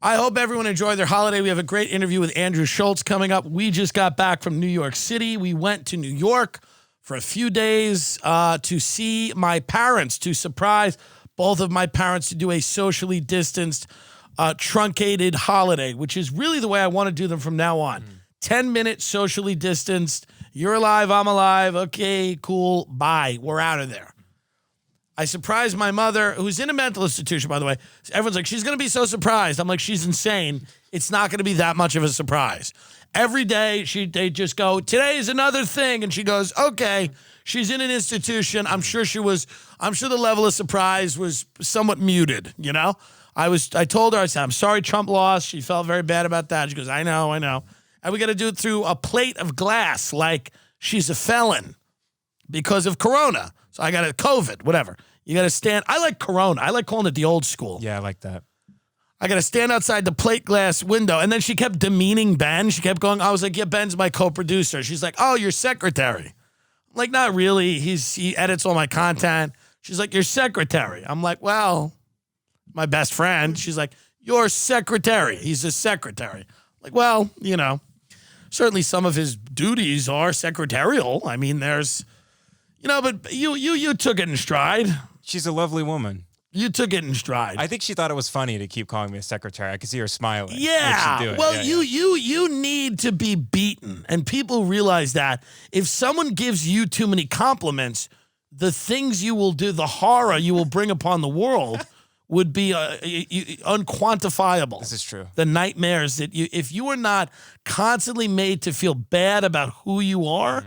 I hope everyone enjoyed their holiday. We have a great interview with Andrew Schultz coming up. We just got back from New York City. We went to New York for a few days to see my parents, to surprise both of my parents, to do a socially distanced, truncated holiday, which is really the way I want to do them from now on. 10 minutes socially distanced. You're alive, I'm alive. Okay, cool, bye. We're out of there. I surprised my mother, who's in a mental institution, by the way. Everyone's like, she's going to be so surprised. I'm like, she's insane. It's not going to be that much of a surprise. Every day, they just go, today is another thing. And she goes, okay. She's in an institution. I'm sure the level of surprise was somewhat muted, you know? I told her, I said, I'm sorry Trump lost. She felt very bad about that. She goes, I know. And we got to do it through a plate of glass, like she's a felon because of Corona. So I got a COVID, whatever. You got to stand. I like Corona. I like calling it the old school. Yeah, I like that. I got to stand outside the plate glass window. And then she kept demeaning Ben. She kept going. I was like, yeah, Ben's my co-producer. She's like, oh, your secretary. I'm like, not really. He edits all my content. She's like, your secretary. I'm like, well, my best friend. She's like, your secretary. He's a secretary. Like, well, you know, certainly some of his duties are secretarial. I mean, there's, you know, but you took it in stride. She's a lovely woman. You took it in stride. I think she thought it was funny to keep calling me a secretary. I could see her smiling. Yeah. Well, you need to be beaten. And people realize that if someone gives you too many compliments, the things you will do, the horror you will bring upon the world would be unquantifiable. This is true. The nightmares that if you are not constantly made to feel bad about who you are,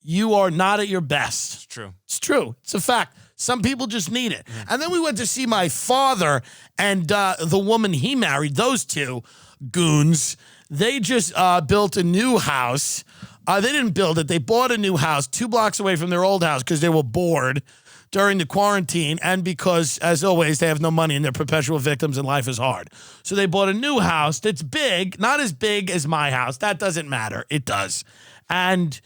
you are not at your best. It's true. It's true. It's a fact. Some people just need it. And then we went to see my father and the woman he married, those two goons. They just built a new house. They didn't build it. They bought a new house 2 blocks away from their old house because they were bored during the quarantine and because, as always, they have no money and they're perpetual victims and life is hard. So they bought a new house that's big, not as big as my house. That doesn't matter. It does. And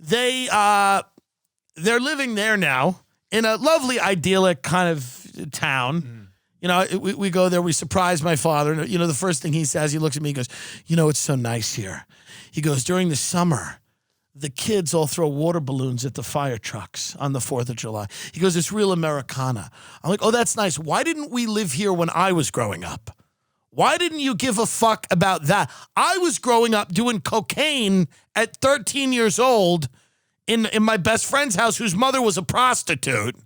they're living there now in a lovely, idyllic kind of town. You know, we go there, we surprise my father. And, you know, the first thing he says, he looks at me, he goes, you know, it's so nice here. He goes, during the summer, the kids all throw water balloons at the fire trucks on the 4th of July. He goes, it's real Americana. I'm like, oh, that's nice. Why didn't we live here when I was growing up? Why didn't you give a fuck about that? I was growing up doing cocaine at 13 years old in my best friend's house, whose mother was a prostitute,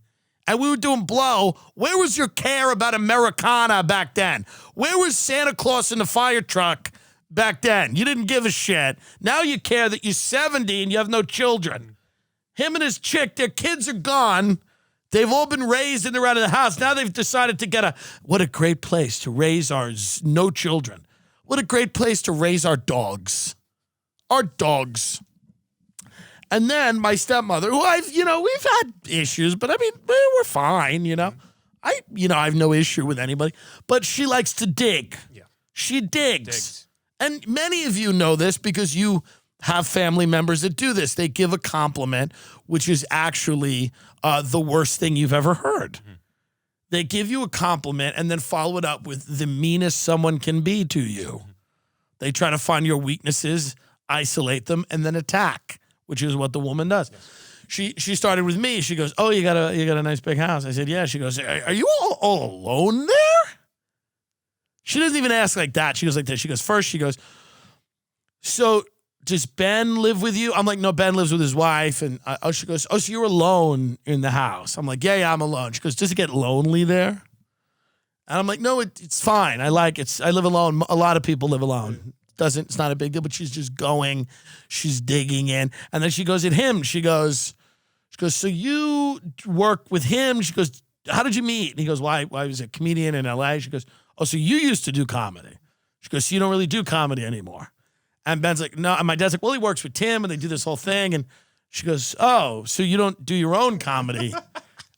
and we were doing blow. Where was your care about Americana back then? Where was Santa Claus in the fire truck back then? You didn't give a shit. Now you care that you're 70 and you have no children. Him and his chick, their kids are gone. They've all been raised and they're out of the house. Now they've decided to what a great place to raise our no children. What a great place to raise our dogs. Our dogs. And then my stepmother, who we've had issues, but I mean, we're fine, you know. I have no issue with anybody, but she likes to dig. Yeah. She digs. And many of you know this because you have family members that do this. They give a compliment, which is actually the worst thing you've ever heard. They give you a compliment and then follow it up with the meanest someone can be to you. They try to find your weaknesses, isolate them, and then attack, which is what the woman does. Yes. She started with me. She goes, oh, you got a nice big house. I said, yeah. She goes, are you all alone there? She doesn't even ask like that. She goes like this. She goes, first, she goes, so does Ben live with you? I'm like, no, Ben lives with his wife. And she goes, oh, so you're alone in the house? I'm like, yeah, I'm alone. She goes, does it get lonely there? And I'm like, no, it's fine. I like it. I live alone. A lot of people live alone. It's not a big deal, but she's just going, she's digging in. And then she goes at him. She goes, so you work with him? She goes, how did you meet? And he goes, why was a comedian in LA? She goes, oh, so you used to do comedy. She goes, so you don't really do comedy anymore. And Ben's like, no. And my dad's like, well, he works with Tim and they do this whole thing. And she goes, oh, so you don't do your own comedy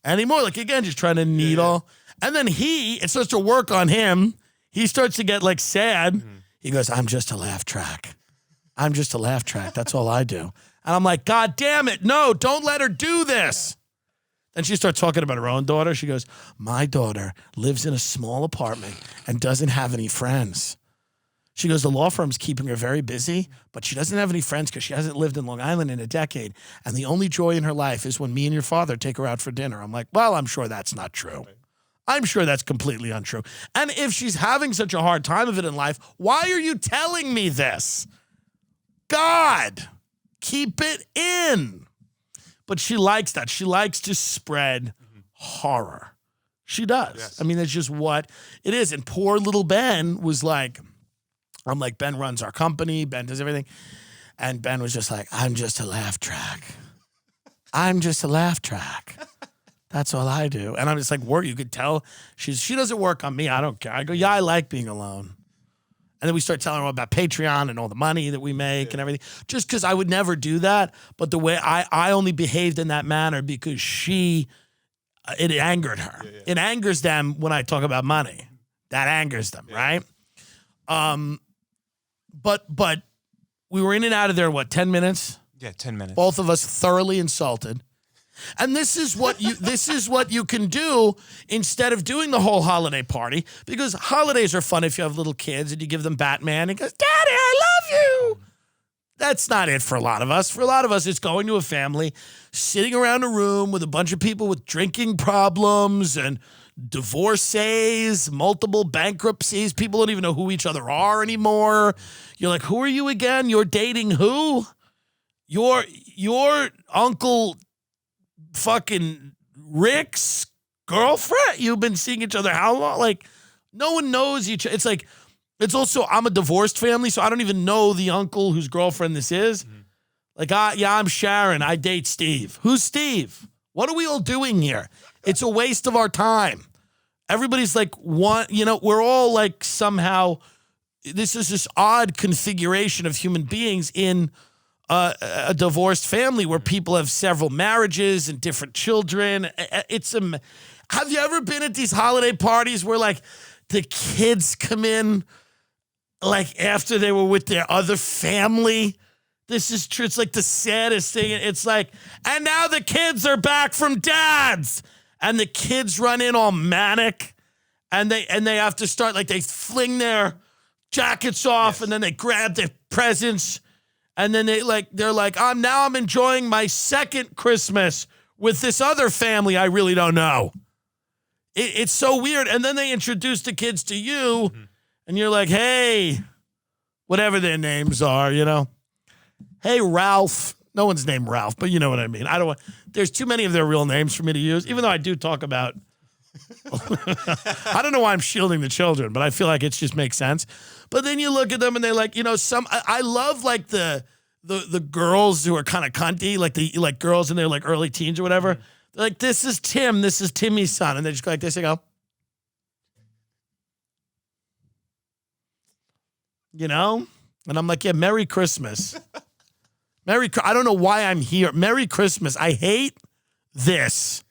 anymore? Like, again, just trying to needle. Yeah. And then it starts to work on him. He starts to get like sad. Mm-hmm. He goes, I'm just a laugh track. That's all I do. And I'm like, God damn it. No, don't let her do this. And she starts talking about her own daughter. She goes, my daughter lives in a small apartment and doesn't have any friends. She goes, the law firm's keeping her very busy, but she doesn't have any friends because she hasn't lived in Long Island in a decade. And the only joy in her life is when me and your father take her out for dinner. I'm like, well, I'm sure that's not true. I'm sure that's completely untrue. And if she's having such a hard time of it in life, why are you telling me this? God, keep it in. But she likes that. She likes to spread horror. She does. Yes. I mean, that's just what it is. And poor little Ben was like, I'm like, Ben runs our company. Ben does everything. And Ben was just like, I'm just a laugh track. I'm just a laugh track. That's all I do. And I'm just like, work. You could tell she doesn't work on me. I don't care. I go, yeah, I like being alone. And then we start telling her about Patreon and all the money that we make and everything. Just because I would never do that. But the way I only behaved in that manner because it angered her. Yeah. It angers them when I talk about money. That angers them, right? But we were in and out of there, 10 minutes? Yeah, 10 minutes. Both of us thoroughly insulted. And this is what you can do instead of doing the whole holiday party, because holidays are fun if you have little kids and you give them Batman and goes, Daddy, I love you. That's not it for a lot of us. For a lot of us, it's going to a family, sitting around a room with a bunch of people with drinking problems and divorces, multiple bankruptcies. People don't even know who each other are anymore. You're like, who are you again? You're dating who? Your Uncle fucking Rick's girlfriend? You've been seeing each other how long? Like, no one knows each other. It's like, it's also, I'm a divorced family, so I don't even know the uncle whose girlfriend this is. Mm-hmm. Like, I'm Sharon. I date Steve. Who's Steve? What are we all doing here? It's a waste of our time. Everybody's like, we're all like somehow, this is this odd configuration of human beings in a divorced family where people have several marriages and different children. Have you ever been at these holiday parties where like the kids come in like after they were with their other family? This is true. It's like the saddest thing. It's like, and now the kids are back from dad's, and the kids run in all manic, and they have to start, like, they fling their jackets off, and then they grab their presents, and then they're like, I'm enjoying my second Christmas with this other family I really don't know. It's so weird. And then they introduce the kids to you, and you're like, hey, whatever their names are, Hey, Ralph. No one's named Ralph, but you know what I mean. There's too many of their real names for me to use, even though I do talk about, I don't know why I'm shielding the children, but I feel like it just makes sense. But then you look at them and they're like, I love like the girls who are kind of cunty, like girls in their like early teens or whatever. Mm-hmm. They're like, this is Tim, this is Timmy's son. And they just go like this, they go, and I'm like, yeah, Merry Christmas. I don't know why I'm here. Merry Christmas. I hate this.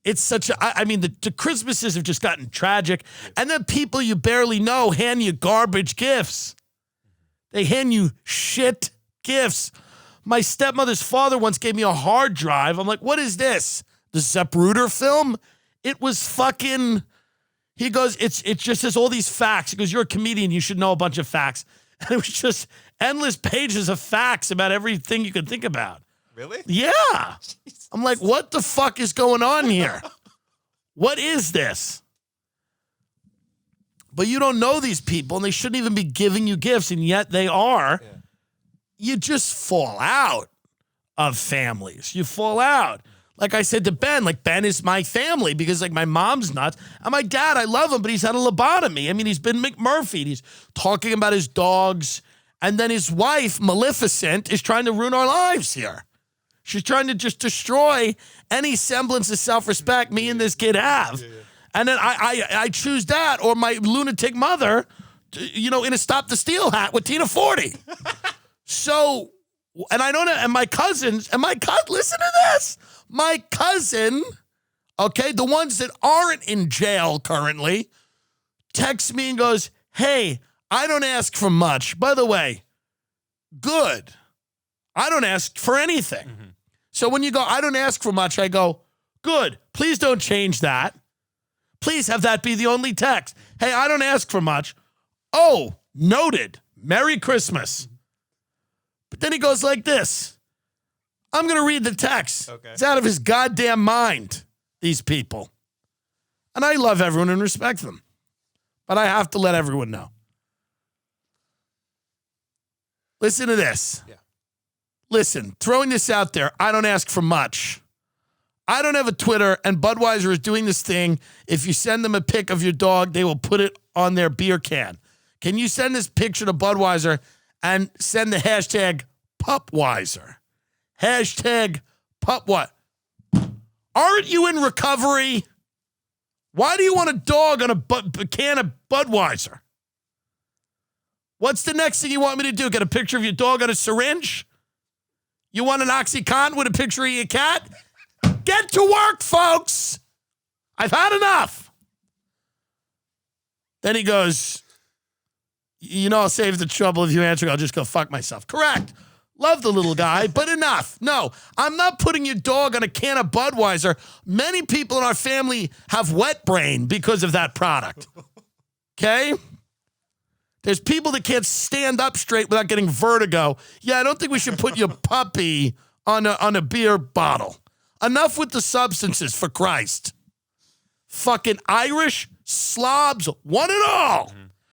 It's such the Christmases have just gotten tragic. And then people you barely know hand you garbage gifts. They hand you shit gifts. My stepmother's father once gave me a hard drive. I'm like, what is this? The Zapruder film? It was fucking, he goes, it just has all these facts. He goes, you're a comedian. You should know a bunch of facts. And it was just endless pages of facts about everything you could think about. Really? Yeah. Jesus. I'm like, what the fuck is going on here? What is this? But you don't know these people, and they shouldn't even be giving you gifts, and yet they are. Yeah. You just fall out of families. You fall out. Like I said to Ben, like Ben is my family because like my mom's nuts. And my dad, I love him, but he's had a lobotomy. I mean, he's been McMurphy. He's talking about his dogs. And then his wife, Maleficent, is trying to ruin our lives here. She's trying to just destroy any semblance of self-respect me and this kid have. Yeah. And then I choose that or my lunatic mother, in a Stop the Steal hat with Tina 40. So, and I don't know, and my cousins, listen to this. My cousin, okay, the ones that aren't in jail currently, texts me and goes, hey, I don't ask for much. By the way, good. I don't ask for anything. Mm-hmm. So when you go, I don't ask for much, I go, good. Please don't change that. Please have that be the only text. Hey, I don't ask for much. Oh, noted. Merry Christmas. But then he goes like this. I'm going to read the text. Okay. It's out of his goddamn mind, these people. And I love everyone and respect them. But I have to let everyone know. Listen to this. Yeah. Listen, throwing this out there, I don't ask for much. I don't have a Twitter, and Budweiser is doing this thing. If you send them a pic of your dog, they will put it on their beer can. Can you send this picture to Budweiser and send the hashtag Pupweiser? Hashtag Pupwhat. Aren't you in recovery? Why do you want a dog on a can of Budweiser? What's the next thing you want me to do? Get a picture of your dog on a syringe? You want an OxyContin with a picture of your cat? Get to work, folks. I've had enough. Then he goes, you know, I'll save the trouble of you answering. I'll just go fuck myself. Correct. Love the little guy, but enough. No, I'm not putting your dog on a can of Budweiser. Many people in our family have wet brain because of that product. Okay? There's people that can't stand up straight without getting vertigo. Yeah, I don't think we should put your puppy on a beer bottle. Enough with the substances, for Christ. Fucking Irish slobs, one and all. Mm-hmm.